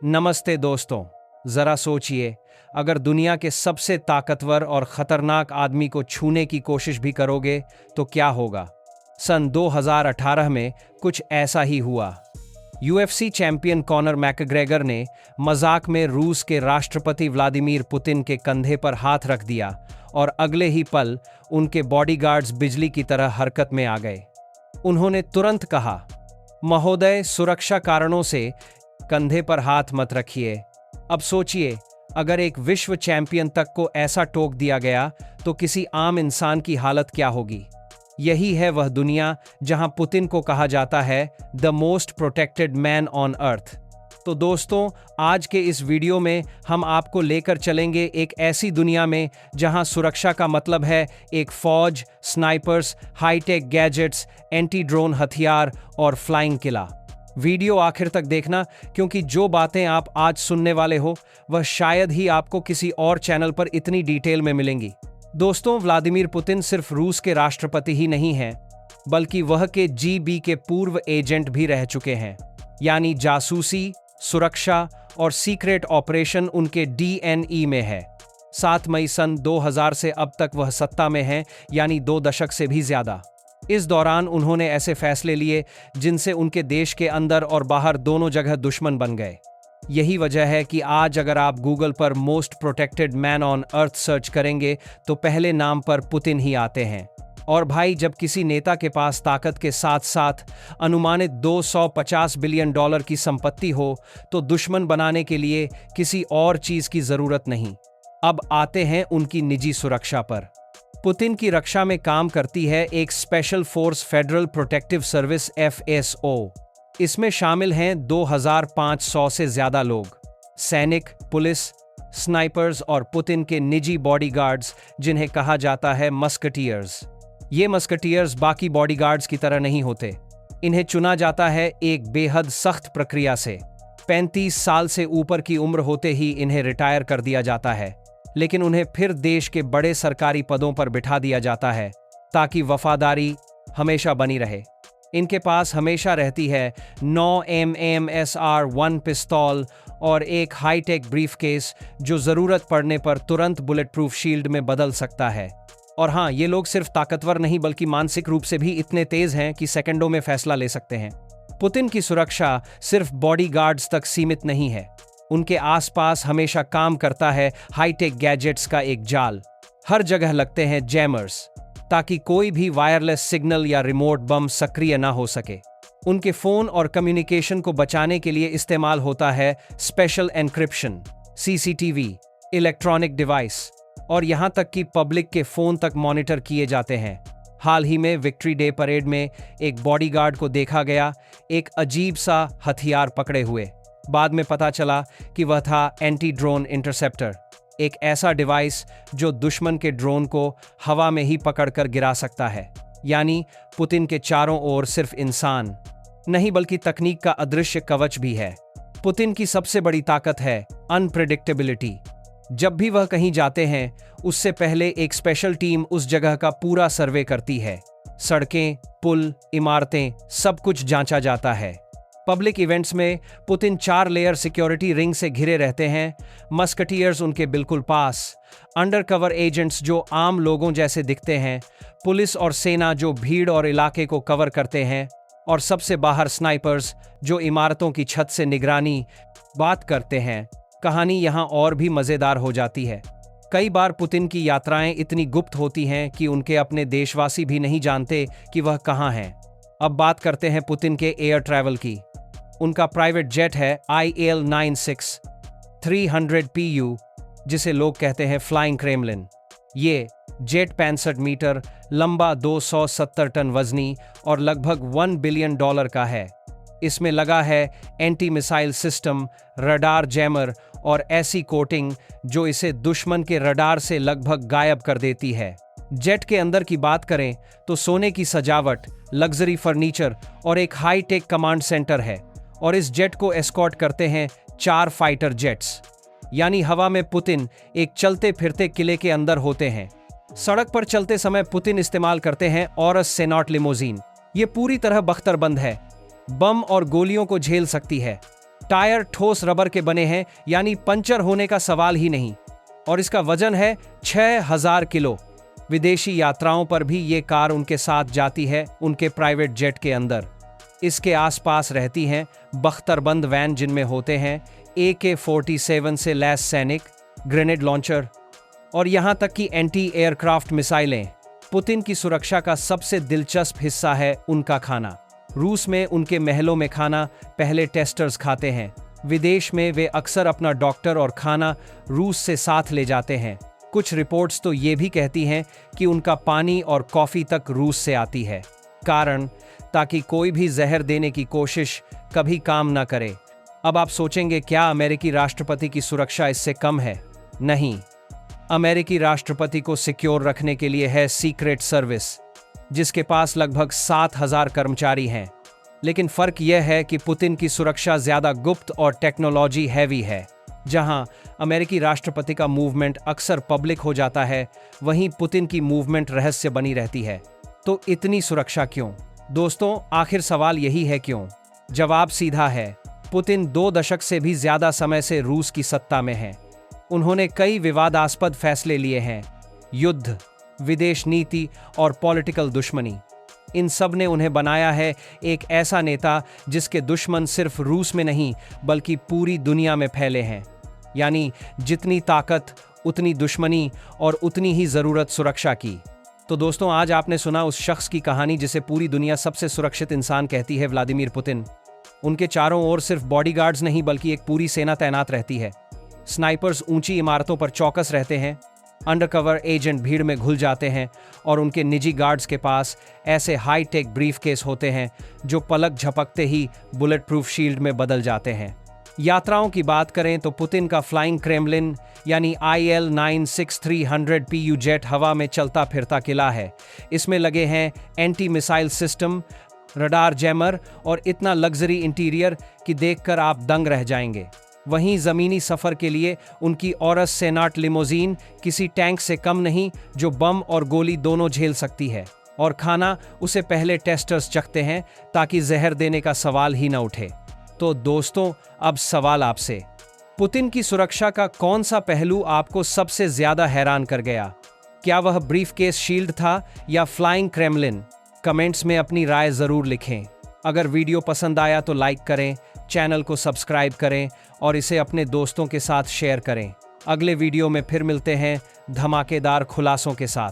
नमस्ते दोस्तों। जरा सोचिए, अगर दुनिया के सबसे ताकतवर और खतरनाक आदमी को छूने की कोशिश भी करोगे तो क्या होगा। सन 2018 में कुछ ऐसा ही हुआ। यूएफसी चैंपियन कॉनर मैकग्रेगर ने मजाक में रूस के राष्ट्रपति व्लादिमीर पुतिन के कंधे पर हाथ रख दिया और अगले ही पल उनके बॉडीगार्ड्स बिजली की तरह हरकत में आ गए। उन्होंने तुरंत कहा, महोदय, सुरक्षा कारणों से कंधे पर हाथ मत रखिए। अब सोचिए, अगर एक विश्व चैंपियन तक को ऐसा टोक दिया गया तो किसी आम इंसान की हालत क्या होगी। यही है वह दुनिया जहां पुतिन को कहा जाता है the most protected man on earth. तो दोस्तों, आज के इस वीडियो में हम आपको लेकर चलेंगे एक ऐसी दुनिया में जहां सुरक्षा का मतलब है एक फौज, snipers, high tech gadgets, anti drone हथियार और फ्लाइंग किला। वीडियो आखिर तक देखना, क्योंकि जो बातें आप आज सुनने वाले हो वह शायद ही आपको किसी और चैनल पर इतनी डिटेल में मिलेंगी। दोस्तों, व्लादिमीर पुतिन सिर्फ रूस के राष्ट्रपति ही नहीं हैं, बल्कि वह के जीबी के पूर्व एजेंट भी रह चुके हैं। यानी जासूसी, सुरक्षा और सीक्रेट ऑपरेशन उनके डीएनए में है। 7 मई सन 2000 से अब तक वह सत्ता में हैं, यानी 2 दशक से भी ज्यादा। इस दौरान उन्होंने ऐसे फैसले लिए जिनसे उनके देश के अंदर और बाहर दोनों जगह दुश्मन बन गए। यही वजह है कि आज अगर आप गूगल पर most protected man on earth search करेंगे तो पहले नाम पर पुतिन ही आते हैं। और भाई, जब किसी नेता के पास ताकत के साथ साथ अनुमानित $250 बिलियन की संपत्ति हो तो दुश्मन बनाने के लिए किसी और चीज की जरूरत नहीं। अब आते हैं उनकी निजी सुरक्षा पर। पुतिन की रक्षा में काम करती है एक special force, federal protective service FSO। इसमें शामिल हैं 2500 से ज्यादा लोग, सैनिक, पुलिस, स्नाइपर्स और पुतिन के निजी बॉडीगार्ड्स, जिन्हें कहा जाता है मस्कटियर्स। ये मस्कटियर्स बाकी बॉडीगार्ड्स की तरह नहीं होते। इन्हें चुना जाता है एक बेहद सख्त प्रक्रिया से। 35 साल से ऊपर की उम्र होते ही इन्हें रिटायर कर दिया जाता है, लेकिन उन्हें फिर देश के बड़े सरकारी पदों पर बिठा दिया जाता है ताकि वफादारी हमेशा बनी रहे। इनके पास हमेशा रहती है 9 mm SR-1 पिस्तौल और एक हाईटेक ब्रीफकेस जो जरूरत पड़ने पर तुरंत बुलेट प्रूफ शील्ड में बदल सकता है। और हाँ, ये लोग सिर्फ ताकतवर नहीं बल्कि मानसिक रूप से भी इतने तेज हैं कि सेकंडों में फैसला ले सकते हैं। पुतिन की सुरक्षा सिर्फ बॉडीगार्ड्स तक सीमित नहीं है। उनके आसपास हमेशा काम करता है हाईटेक गैजेट्स का एक जाल। हर जगह लगते हैं जैमर्स ताकि कोई भी वायरलेस सिग्नल या रिमोट बम सक्रिय ना हो सके। उनके फोन और कम्युनिकेशन को बचाने के लिए इस्तेमाल होता है special encryption, CCTV, electronic device और यहां तक कि पब्लिक के फोन तक मॉनिटर किए जाते हैं। हाल ही में विक्ट्री डे परेड में एक बॉडीगार्ड को देखा गया एक अजीब सा हथियार पकड़े हुए। बाद में पता चला कि वह था एंटी ड्रोन इंटरसेप्टर, एक ऐसा डिवाइस जो दुश्मन के ड्रोन को हवा में ही पकड़कर गिरा सकता है। यानी पुतिन के चारों ओर सिर्फ इंसान नहीं बल्कि तकनीक का अदृश्य कवच भी है। पुतिन की सबसे बड़ी ताकत है अनप्रेडिक्टेबिलिटी। जब भी वह कहीं जाते हैं उससे पहले एक स्पेशल टीम उस जगह का पूरा सर्वे करती है। सड़कें, पुल, इमारतें, सब कुछ जांचा जाता है। पब्लिक इवेंट्स में पुतिन 4 लेयर सिक्योरिटी रिंग से घिरे रहते हैं। मस्कटियर्स उनके बिल्कुल पास, अंडरकवर एजेंट्स जो आम लोगों जैसे दिखते हैं, पुलिस और सेना जो भीड़ और इलाके को कवर करते हैं, और सबसे बाहर स्नाइपर्स जो इमारतों की छत से निगरानी बात करते हैं। कहानी यहाँ और भी मजेदार हो जाती है। कई बार पुतिन की यात्राएं इतनी गुप्त होती हैं कि उनके अपने देशवासी भी नहीं जानते कि वह कहाँ हैं। अब बात करते हैं पुतिन के एयर ट्रैवल की। उनका प्राइवेट जेट है IL-96 300PU, जिसे लोग कहते हैं फ्लाइंग क्रेमलिन। ये जेट 65 मीटर लंबा, 270 टन वजनी और लगभग $1 बिलियन का है। इसमें लगा है anti missile system, radar jammer और ऐसी कोटिंग जो इसे दुश्मन के रडार से लगभग गायब कर देती है। जेट के अंदर की बात करें तो सोने की सजावट, लग्जरी फर्नीचर और एक हाई टेक कमांड सेंटर है। और इस जेट को एस्कॉर्ट करते हैं 4 फाइटर जेट्स। यानी हवा में पुतिन एक चलते फिरते किले के अंदर होते हैं। सड़क पर चलते समय पुतिन इस्तेमाल करते हैं ऑरस सेनॉट लिमोजीन। ये पूरी तरह बख्तरबंद है, बम और गोलियों को झेल सकती है। टायर ठोस रबर के बने हैं, यानी पंचर होने का सवाल ही नहीं। और इसका वजन है 6000 किलो। विदेशी यात्राओं पर भी ये कार उनके साथ जाती है, उनके प्राइवेट जेट के अंदर। इसके आसपास रहती हैं बख्तरबंद वैन, जिनमें होते हैं AK-47 से लैस सैनिक, ग्रेनेड लॉन्चर और यहां तक कि एंटी एयरक्राफ्ट मिसाइलें। पुतिन की सुरक्षा का सबसे दिलचस्प हिस्सा है उनका खाना। रूस में उनके महलों में खाना पहले टेस्टर्स खाते हैं। विदेश में वे अक्सर अपना डॉक्टर और खाना रूस से साथ ले जाते हैं। कुछ रिपोर्ट्स तो ये भी कहती हैं कि उनका पानी और कॉफी तक रूस से आती है। कारण, ताकि कोई भी जहर देने की कोशिश कभी काम ना करे। अब आप सोचेंगे, क्या अमेरिकी राष्ट्रपति की सुरक्षा इससे कम है? नहीं, अमेरिकी राष्ट्रपति को सिक्योर रखने के लिए है सीक्रेट सर्विस, जिसके पास लगभग 7000 कर्मचारी हैं। लेकिन फर्क यह है कि पुतिन की सुरक्षा ज्यादा गुप्त और टेक्नोलॉजी हैवी है। जहां अमेरिकी राष्ट्रपति का मूवमेंट अक्सर पब्लिक हो जाता है, वहीं पुतिन की मूवमेंट रहस्य बनी रहती है। तो इतनी सुरक्षा क्यों? दोस्तों, आखिर सवाल यही है, क्यों? जवाब सीधा है। पुतिन 2 दशक से भी ज्यादा समय से रूस की सत्ता में हैं। उन्होंने कई विवादास्पद फैसले लिए हैं। युद्ध, विदेश नीति और पॉलिटिकल दुश्मनी, इन सब ने उन्हें बनाया है एक ऐसा नेता जिसके दुश्मन सिर्फ रूस में नहीं बल्कि पूरी दुनिया में फैले हैं। यानी जितनी ताकत उतनी दुश्मनी और उतनी ही जरूरत सुरक्षा की। तो दोस्तों, आज आपने सुना उस शख्स की कहानी जिसे पूरी दुनिया सबसे सुरक्षित इंसान कहती है, व्लादिमीर पुतिन। उनके चारों ओर सिर्फ बॉडीगार्ड्स नहीं बल्कि एक पूरी सेना तैनात रहती है। स्नाइपर्स ऊंची इमारतों पर चौकस रहते हैं, अंडरकवर एजेंट भीड़ में घुल जाते हैं और उनके निजी गार्ड्स के पास ऐसे हाई टेक ब्रीफकेस होते हैं जो पलक झपकते ही बुलेट प्रूफ शील्ड में बदल जाते हैं। यात्राओं की बात करें तो पुतिन का फ्लाइंग क्रेमलिन यानी IL-96300 PU जेट हवा में चलता फिरता किला है। इसमें लगे हैं anti missile system, radar jammer और इतना लग्जरी इंटीरियर कि देखकर आप दंग रह जाएंगे। वहीं जमीनी सफर के लिए उनकी औरस सेनाट लिमोजीन किसी टैंक से कम नहीं, जो बम और गोली दोनों झेल सकती है। और खाना उसे पहले टेस्टर्स चखते हैं ताकि जहर देने का सवाल ही न उठे। तो दोस्तों, अब सवाल आपसे, पुतिन की सुरक्षा का कौन सा पहलू आपको सबसे ज्यादा हैरान कर गया? क्या वह ब्रीफकेस शील्ड था या फ्लाइंग क्रेमलिन? कमेंट्स में अपनी राय जरूर लिखें। अगर वीडियो पसंद आया तो लाइक करें, चैनल को सब्सक्राइब करें और इसे अपने दोस्तों के साथ शेयर करें। अगले वीडियो में फिर मिलते हैं धमाकेदार खुलासों के साथ।